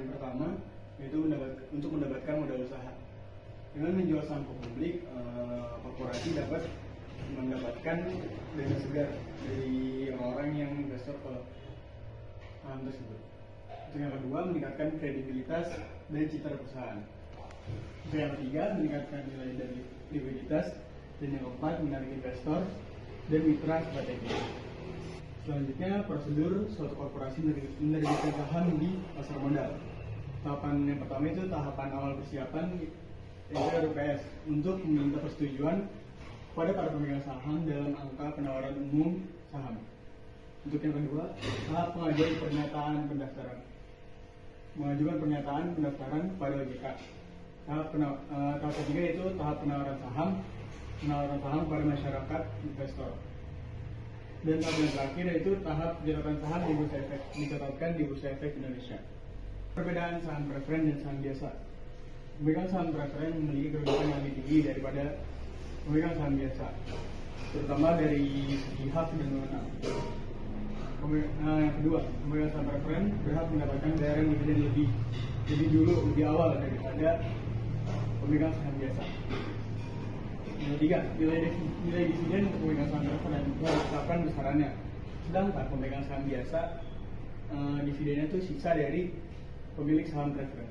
Yang pertama yaitu untuk mendapatkan modal usaha. Dengan menjual saham ke publik, korporasi dapat mendapatkan dana segar dari orang-orang yang investor ke saham tersebut. Untuk yang kedua, meningkatkan kredibilitas dan citra perusahaan. Untuk yang ketiga, meningkatkan nilai dari likuiditas. Dan yang keempat, menarik investor dan mitra strategis. Selanjutnya, prosedur suatu korporasi menerbitkan saham di pasar modal. Tahapan yang pertama itu tahapan awal persiapan, yaitu RUPS, untuk meminta persetujuan pada para pemegang saham dalam angka penawaran umum saham. Untuk yang kedua, tahap pengajuan pernyataan pendaftaran. Mengajukan pernyataan pendaftaran pada OJK. Tahap ketiga yaitu tahap penawaran saham pada masyarakat investor. Dan tahap yang terakhir yaitu tahap pencatatan saham di Bursa Efek, dicatatkan di Bursa Efek Indonesia. Perbedaan saham preferen dan saham biasa. Pemegang saham preferen memiliki kedudukan yang lebih tinggi daripada pemegang saham biasa, terutama dari segi hak dan wewenang. Yang kedua, pemegang saham preferen berhak mendapatkan bayaran dividen lebih awal daripada pemegang saham biasa. Yang ketiga, nilai dividen untuk pemegang saham preferen ditetapkan besarannya, sedangkan pemegang saham biasa dividennya itu sisa dari pemilik saham preferen.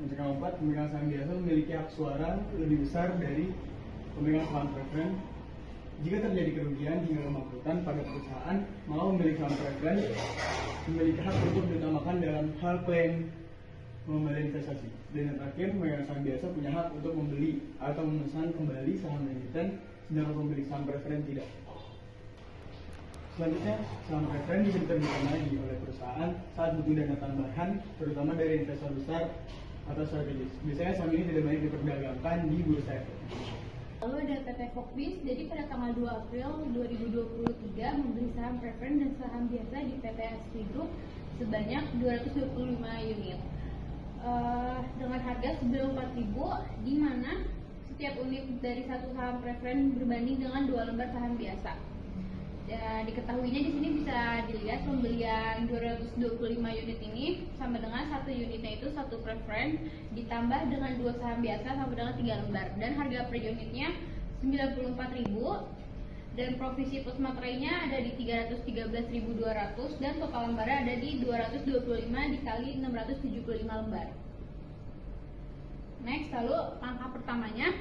Untuk yang keempat, pemegang saham biasa memiliki hak suara lebih besar dari pemegang saham preferen. Jika terjadi kerugian hingga kebangkrutan pada perusahaan, mau pemilik saham preferen memiliki hak untuk diutamakan dalam hal klaim pengembalian investasi. Dan yang terakhir, pemegang saham biasa punya hak untuk membeli atau memesan kembali saham emiten, sedangkan pemilik saham preferen tidak. Selanjutnya, saham preferen bisa diterbitkan lagi oleh perusahaan saat butuh dana tambahan, terutama dari investor besar atau strategis. Biasanya saham ini tidak banyak diperdagangkan di Bursa Efek. Lalu ada PT Kokbis, jadi pada tanggal 2 April 2023 membeli saham preferen dan saham biasa di PT ASP Group sebanyak 225 unit dengan harga sebelum 4.000, di mana setiap unit dari satu saham preferen berbanding dengan 2 lembar saham biasa. Ya, diketahuinya di sini bisa dilihat pembelian 225 unit ini sama dengan satu unitnya itu satu preferen ditambah dengan 2 saham biasa sama dengan 3 lembar, dan harga per unitnya 94.000 dan provisi plus materainya ada di 313.200 dan total lembarnya ada di 225 dikali 675 lembar. Next, lalu langkah pertamanya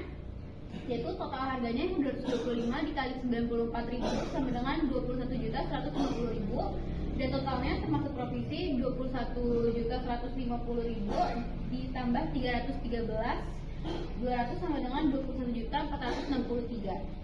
yaitu total harganya yang 225 dikali 94.000 sama dengan 21.150.000 dan totalnya termasuk provisi 21.150.000 ditambah 313.200 sama dengan 21.463.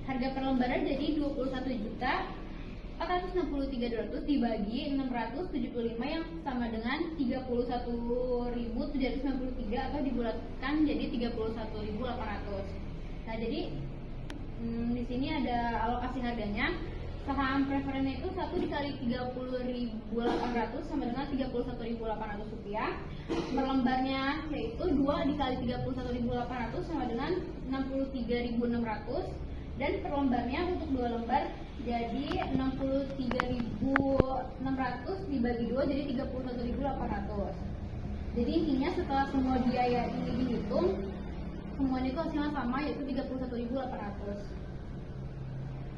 Harga per lembarnya jadi 21.463.200 dibagi 675 yang sama dengan 31.793 atau dibulatkan jadi 31.800. Nah, jadi di sini ada alokasi harganya. Saham preferennya itu 1 dikali 30.800 sama dengan 31.800 rupiah. Per lembarnya yaitu 2 dikali 31.800 sama dengan 63.600 dan per lembarnya untuk 2 lembar jadi 63.600 dibagi 2 jadi 31.800. Jadi intinya setelah semua biaya ini dihitung, semuanya itu hasilnya sama yaitu 31.800.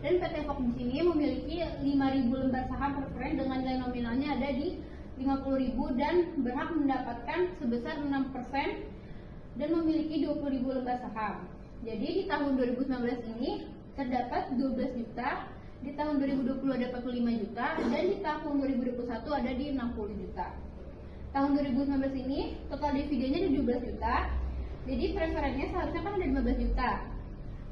Dan PT Kokbis ini memiliki 5.000 lembar saham preferen dengan nilai nominalnya ada di 50.000 dan berhak mendapatkan sebesar 6% dan memiliki 20.000 lembar saham. Jadi di tahun 2019 ini terdapat 12 juta, di tahun 2020 ada 45 juta, dan di tahun 2021 ada di 60 juta. Tahun 2019 ini total dividennya ada 12 juta, jadi preferennya seharusnya kan ada 15 juta,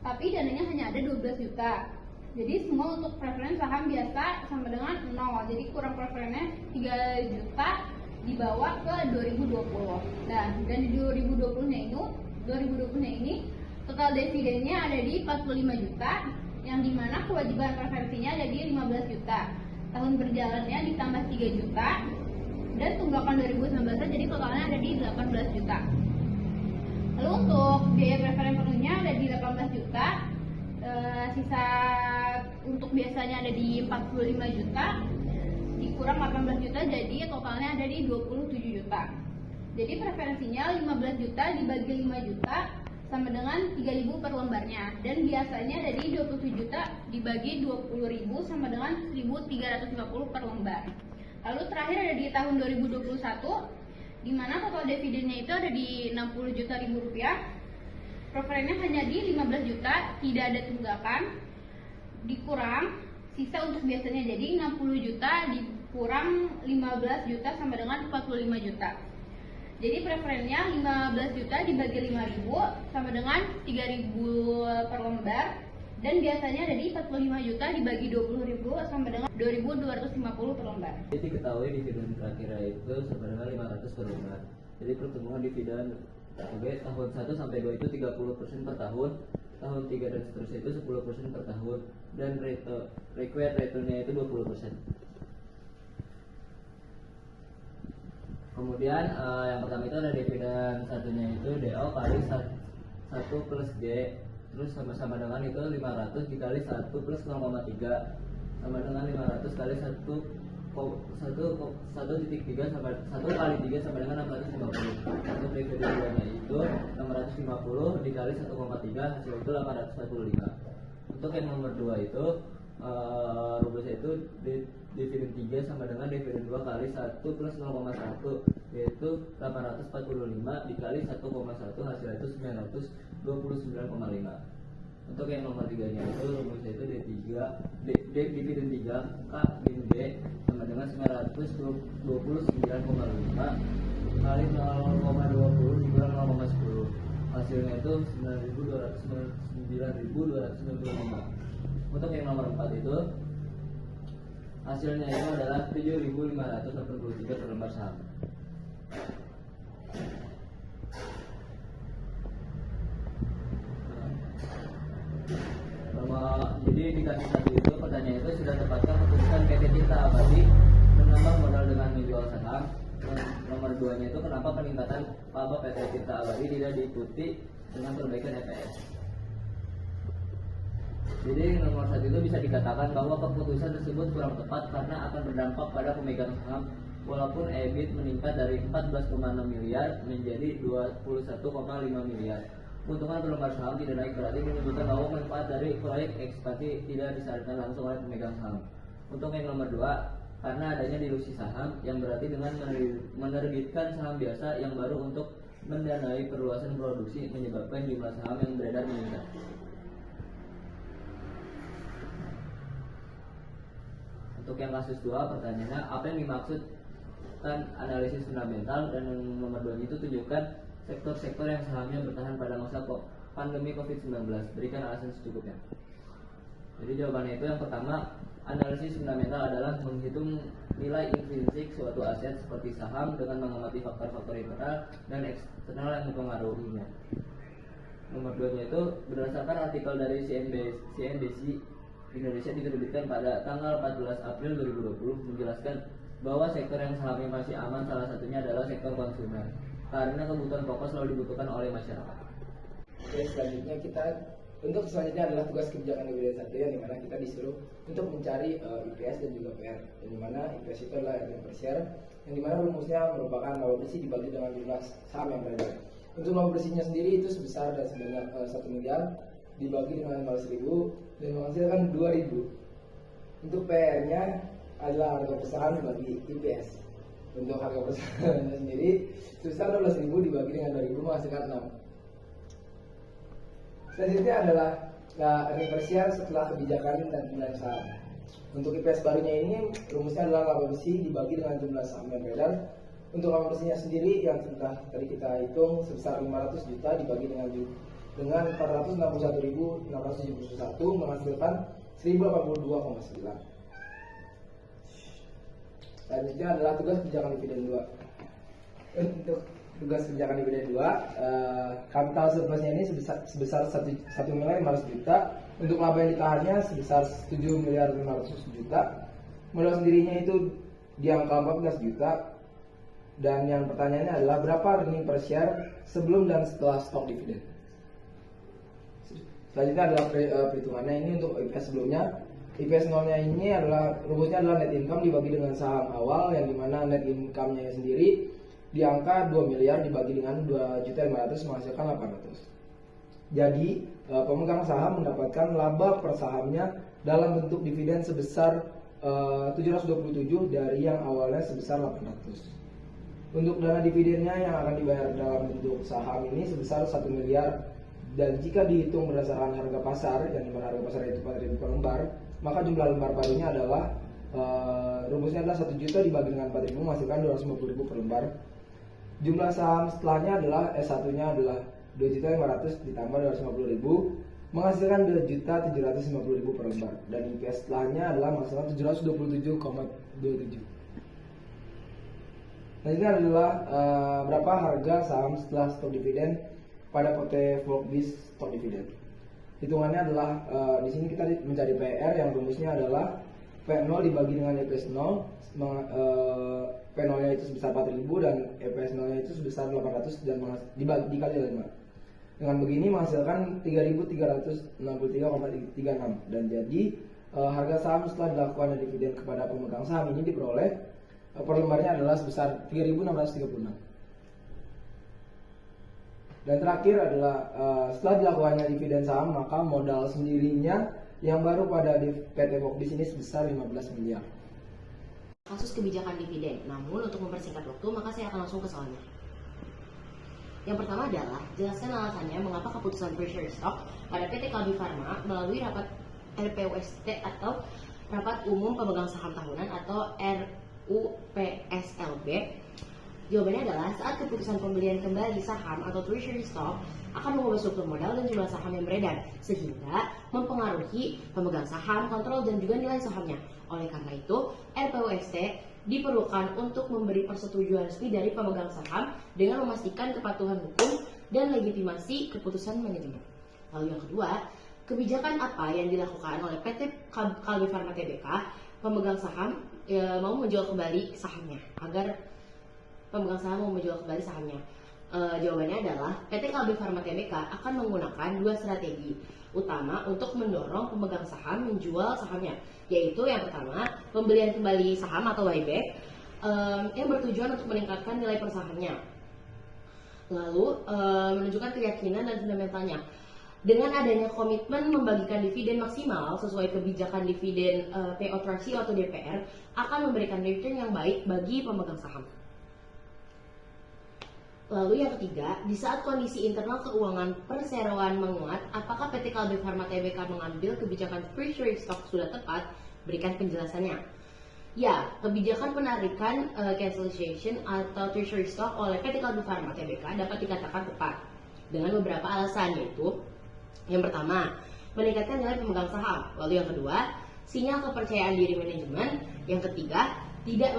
tapi dananya hanya ada 12 juta. Jadi semua untuk preferen saham biasa sama dengan 0, jadi kurang preferennya 3 juta dibawa ke 2020. Nah, dan di 2020-nya ini total dividennya ada di 45 juta, yang dimana kewajiban preferensinya ada di 15 juta. Tahun berjalannya ditambah 3 juta, dan tunggakan 2019 jadi totalnya ada di 18 juta. Lalu untuk biaya preferen penuhnya ada di 18 juta, sisa untuk biasanya ada di 45 juta, dikurang 18 juta, jadi totalnya ada di 27 juta. Jadi preferensinya 15 juta dibagi 5 juta sama dengan 3.000 per lembarnya, dan biasanya dari 27 juta dibagi 20.000 sama dengan 1.350 per lembar. Lalu terakhir ada di tahun 2021, di mana total dividennya itu ada di 60 juta ribu rupiah. Preferensinya hanya di 15 juta, tidak ada tunggakan, dikurang sisa untuk biasanya, jadi 60 juta dikurang 15 juta sama dengan 45 juta. Jadi preferensinya 15 juta dibagi 5.000 sama dengan 3.000 per lembar, dan biasanya ada di 45 juta dibagi 20.000 sama dengan 2.250 per lembar. Jadi diketahui dividen terakhir itu sama dengan 500 per lembar. Jadi pertumbuhan dividen tahun 1 sampai 2 itu 30% per tahun, tahun 3 dan seterusnya itu 10% per tahun, dan required return-nya itu 20%. Kemudian yang pertama itu ada dividen satunya itu DO kali 1 plus G, terus sama dengan itu 500 dikali 1 plus 0,3 sama dengan 500 kali 1,3 sama 1 kali 3 sama dengan 650. Untuk dividen keduanya itu 650 dikali 1,3 hasil itu 845. Untuk yang nomor 2 itu rumusnya itu dividen 3 sama dengan dividen 2 kali 1 plus 0,1, yaitu 845 dikali 1,1 hasil itu 929,5. Untuk yang nomor 3 nya itu rumusnya itu dividen 3 K min D sama dengan 929,5 kali 0,20 dikurang 0,10, hasilnya itu 9.295. Untuk yang nomor 4 itu hasilnya itu adalah 7.583 per lembar saham. Jadi dikasih satu itu pertanyaan itu sudah tepatkah keputusan PT Tirta Abadi menambah modal dengan menjual saham. Nomor 2 nya itu kenapa peningkatan laba PT Tirta Abadi tidak diikuti dengan perbaikan EPS. Jadi nomor 1 itu bisa dikatakan bahwa keputusan tersebut kurang tepat karena akan berdampak pada pemegang saham. Walaupun EBIT meningkat dari 14,6 miliar menjadi 21,5 miliar. Keuntungan per lembar saham tidak naik berarti menunjukkan bahwa manfaat dari proyek ekspansi tidak disarankan langsung oleh pemegang saham. Untuk yang nomor 2, karena adanya dilusi saham yang berarti dengan menerbitkan saham biasa yang baru untuk mendanai perluasan produksi menyebabkan jumlah saham yang beredar meningkat. Untuk yang kasus 2, pertanyaannya apa yang dimaksudkan analisis fundamental, dan yang nomor 2 itu tunjukkan sektor-sektor yang sahamnya bertahan pada masa pandemi COVID-19. Berikan alasan secukupnya. Jadi jawabannya itu yang pertama, analisis fundamental adalah menghitung nilai intrinsik suatu aset seperti saham dengan mengamati faktor-faktor internal dan eksternal yang mempengaruhinya. Nomor 2 nya itu berdasarkan artikel dari CNBC Indonesia diterbitkan pada tanggal 14 April 2020 menjelaskan bahwa sektor yang sahamnya masih aman salah satunya adalah sektor konsumer karena kebutuhan pokok selalu dibutuhkan oleh masyarakat. Oke, selanjutnya untuk selanjutnya adalah tugas kebijakan dividen 1 yang dimana kita disuruh untuk mencari IPS dan juga PR, yang dimana IPS itu adalah earnings per share, yang dimana rumusnya merupakan laba bersih dibagi dengan jumlah saham yang beredar. Untuk laba bersihnya sendiri itu sebesar dan sebanyak 1 miliar dibagi dengan 500.000 dan menghasilkan 2.000. Untuk PR-nya adalah harga perusahaan dibagi IPS. Untuk harga perusahaannya sendiri sebesar 12.000 dibagi dengan 2.000 menghasilkan 6. Selanjutnya adalah earnings per share setelah kebijakan dan pembelian saham. Untuk IPS barunya ini rumusnya adalah laba bersih dibagi dengan jumlah saham yang beredar. Untuk laba bersihnya sendiri yang sudah tadi kita hitung sebesar 500 juta dibagi dengan 461.671 menghasilkan 1082,9. Selanjutnya adalah tugas kebijakan dividen 2. Untuk tugas kebijakan dividen 2, kapital surplusnya ini sebesar 1.500.000.000. Untuk laba yang ditahannya sebesar 7.500.000.000. Modal sendirinya itu di angka 14 juta. Dan yang pertanyaannya adalah berapa earning per share sebelum dan setelah stok dividen. Selanjutnya adalah perhitungannya ini untuk IPS sebelumnya. IPS nolnya ini adalah rumusnya adalah net income dibagi dengan saham awal, yang dimana net income-nya sendiri di angka 2 miliar dibagi dengan 2.500.000 menghasilkan 800. Jadi pemegang saham mendapatkan laba per sahamnya dalam bentuk dividen sebesar 727 dari yang awalnya sebesar 800. Untuk dana dividennya yang akan dibayar dalam bentuk saham ini sebesar 1 miliar, dan jika dihitung berdasarkan harga pasar, yang dimana harga pasar itu 4.000 per lembar, maka jumlah lembar barunya adalah rumusnya adalah 1 juta dibagi dengan 4.000 menghasilkan 250.000 per lembar. Jumlah saham setelahnya adalah S1-nya adalah 2.500.000 ditambah 250.000 menghasilkan 2.750.000 per lembar, dan IPS setelahnya adalah menghasilkan 727,27. Nah, ini adalah berapa harga saham setelah stok dividen pada PT Volkbis stok dividen. Hitungannya adalah di sini kita mencari PR yang rumusnya adalah P0 dibagi dengan EPS 0, P0-nya itu sebesar 4.000 dan EPS 0-nya itu sebesar 800 dan dikali oleh 5. Dengan begini menghasilkan 3.363,36, dan jadi harga saham setelah dilakukan dividen kepada pemegang saham ini diperoleh per lembarnya adalah sebesar 3.636. Dan terakhir adalah setelah dilakukannya dividen saham, maka modal sendirinya yang baru pada PT Volkbis ini sebesar 15 miliar. Kasus kebijakan dividen. Namun untuk mempersingkat waktu, maka saya akan langsung ke soalnya. Yang pertama adalah jelaskan alasannya mengapa keputusan per share stock pada PT Kalbi Farma melalui rapat RPUST atau Rapat Umum Pemegang Saham Tahunan atau RUPSLB. Jawabannya adalah saat keputusan pembelian kembali saham atau treasury stock akan mengubah struktur modal dan jumlah saham yang beredar, sehingga mempengaruhi pemegang saham, kontrol, dan juga nilai sahamnya. Oleh karena itu, RPUST diperlukan untuk memberi persetujuan resmi dari pemegang saham dengan memastikan kepatuhan hukum dan legitimasi keputusan manajemen. Lalu yang kedua, kebijakan apa yang dilakukan oleh PT Kalbi Farma Tbk, pemegang saham mau menjual kembali sahamnya, agar pemegang saham mau menjual kembali sahamnya. Jawabannya adalah PT Kalbi Farma Tbk akan menggunakan dua strategi utama untuk mendorong pemegang saham menjual sahamnya, yaitu yang pertama, pembelian kembali saham atau buyback yang bertujuan untuk meningkatkan nilai per sahamnya. Lalu menunjukkan keyakinan dan fundamentalnya. Dengan adanya komitmen membagikan dividen maksimal sesuai kebijakan dividen payout ratio atau DPR akan memberikan return yang baik bagi pemegang saham. Lalu yang ketiga, di saat kondisi internal keuangan perseroan menguat, apakah PT Kalbi Farma Tbk mengambil kebijakan treasury stock sudah tepat? Berikan penjelasannya. Ya, kebijakan penarikan cancellation atau treasury stock oleh PT Kalbi Farma Tbk dapat dikatakan tepat dengan beberapa alasan, yaitu yang pertama, meningkatkan nilai pemegang saham. Lalu yang kedua, sinyal kepercayaan diri manajemen. Yang ketiga, tidak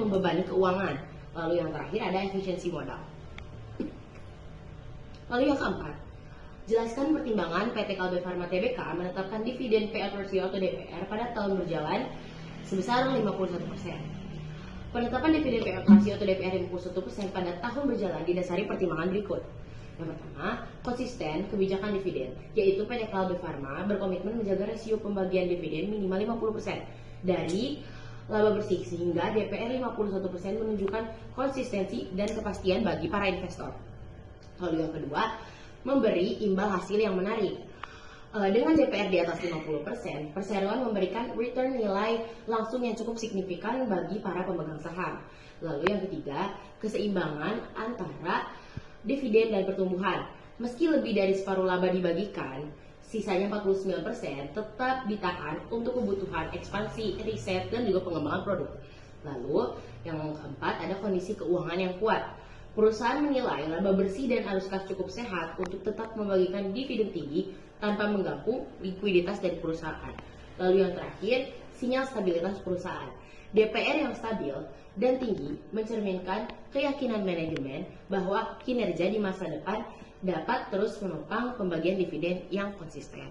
membebani keuangan. Lalu yang terakhir ada efisiensi modal. Lalu yang keempat, jelaskan pertimbangan PT Kalbi Farma Tbk menetapkan dividen payout ratio atau DPR pada tahun berjalan sebesar 51%. Penetapan dividen payout ratio atau DPR 51% pada tahun berjalan didasari pertimbangan berikut. Yang pertama, konsisten kebijakan dividen, yaitu PT Kalbi Farma berkomitmen menjaga rasio pembagian dividen minimal 50% dari laba bersih, sehingga DPR 51% menunjukkan konsistensi dan kepastian bagi para investor. Lalu yang kedua, memberi imbal hasil yang menarik. Dengan DPR di atas 50%, perseroan memberikan return nilai langsung yang cukup signifikan bagi para pemegang saham. Lalu yang ketiga, keseimbangan antara dividen dan pertumbuhan. Meski lebih dari separuh laba dibagikan, sisanya 49% tetap ditahan untuk kebutuhan ekspansi, riset, dan juga pengembangan produk. Lalu, yang keempat ada kondisi keuangan yang kuat. Perusahaan menilai laba bersih dan arus kas cukup sehat untuk tetap membagikan dividen tinggi tanpa mengganggu likuiditas dari perusahaan. Lalu yang terakhir, sinyal stabilitas perusahaan. DPR yang stabil dan tinggi mencerminkan keyakinan manajemen bahwa kinerja di masa depan dapat terus menopang pembagian dividen yang konsisten.